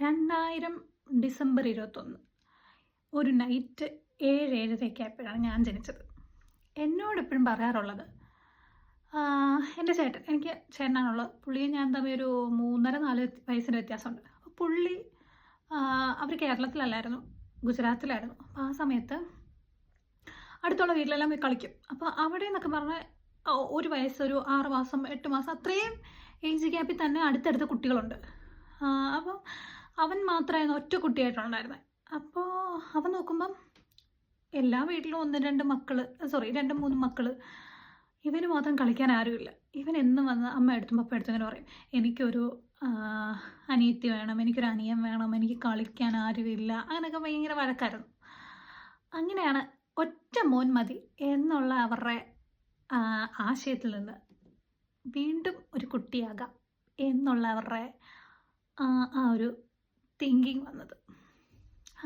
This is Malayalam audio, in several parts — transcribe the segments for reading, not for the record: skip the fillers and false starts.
2000 ഡിസംബർ 21 ഒരു നൈറ്റ് 7-7:30 ആയപ്പോഴാണ് ഞാൻ ജനിച്ചത്. എന്നോട് എപ്പോഴും പറയാറുള്ളത്, എൻ്റെ ചേട്ടൻ, എനിക്ക് ചേട്ടനാണുള്ളത്. പുള്ളിയും ഞാൻ തമ്മിൽ ഒരു 3.5-4 വയസ്സിൻ്റെ വ്യത്യാസമുണ്ട്. അപ്പോൾ പുള്ളി അവർ കേരളത്തിലല്ലായിരുന്നു, ഗുജറാത്തിലായിരുന്നു. അപ്പോൾ ആ സമയത്ത് അടുത്തുള്ള വീട്ടിലെല്ലാം പോയി കളിക്കും. അപ്പോൾ അവിടെ നിന്നൊക്കെ പറഞ്ഞാൽ ഒരു വയസ്സ്, ഒരു 6 മാസം 8 മാസം അത്രയും ഏജ് ഗ്യാപ്പിൽ തന്നെ അടുത്തടുത്ത കുട്ടികളുണ്ട്. അപ്പം അവൻ മാത്രമായിരുന്നു ഒറ്റ കുട്ടിയായിട്ടുണ്ടായിരുന്നത്. അപ്പോൾ അവൻ നോക്കുമ്പം എല്ലാ വീട്ടിലും 1-2 മക്കൾ, 2-3 മക്കൾ. ഇവന് മാത്രം കളിക്കാൻ ആരുമില്ല. ഇവൻ എന്നും വന്ന് അമ്മ എടുത്തും പപ്പ എടുത്തും ഇങ്ങനെ പറയും, എനിക്കൊരു അനിയത്തി വേണം, എനിക്കൊരു അനിയൻ വേണം, എനിക്ക് കളിക്കാൻ ആരുമില്ല. അങ്ങനെയൊക്കെ ഭയങ്കര വഴക്കായിരുന്നു. അങ്ങനെയാണ് ഒറ്റ മോൻ മതി എന്നുള്ള അവരുടെ ആശയത്തിൽ നിന്ന് വീണ്ടും ഒരു കുട്ടിയാകാം എന്നുള്ള അവരുടെ ആ ഒരു തിങ്കിങ് വന്നത്.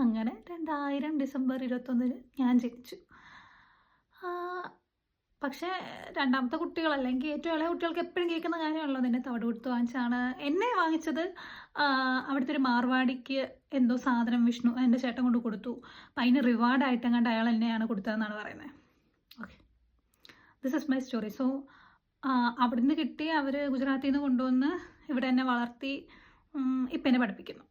അങ്ങനെ 2000 ഡിസംബർ 21 ഞാൻ ജനിച്ചു. പക്ഷേ രണ്ടാമത്തെ കുട്ടികൾ, അല്ലെങ്കിൽ ഏറ്റവും ഇളയ കുട്ടികൾക്ക് എപ്പോഴും കേൾക്കുന്ന കാര്യമാണല്ലോ, നിന്നെ തവിട് കൊടുത്ത് വാങ്ങിച്ചാണ്. എന്നെ വാങ്ങിച്ചത് അവിടുത്തെ ഒരു മാർവാടിക്ക് എന്തോ സാധനം വിഷ്ണു എൻ്റെ ചേട്ടൻ കൊണ്ട് കൊടുത്തു. അപ്പം അതിന് റിവാർഡായിട്ടും കണ്ട് അയാൾ എന്നെയാണ് കൊടുത്തതെന്നാണ് പറയുന്നത്. Okay, this is my story. So അവിടുന്ന് കിട്ടി അവർ ഗുജറാത്തിൽ നിന്ന് കൊണ്ടുവന്ന് ഇവിടെ എന്നെ വളർത്തി ഇപ്പം എന്നെ പഠിപ്പിക്കുന്നു.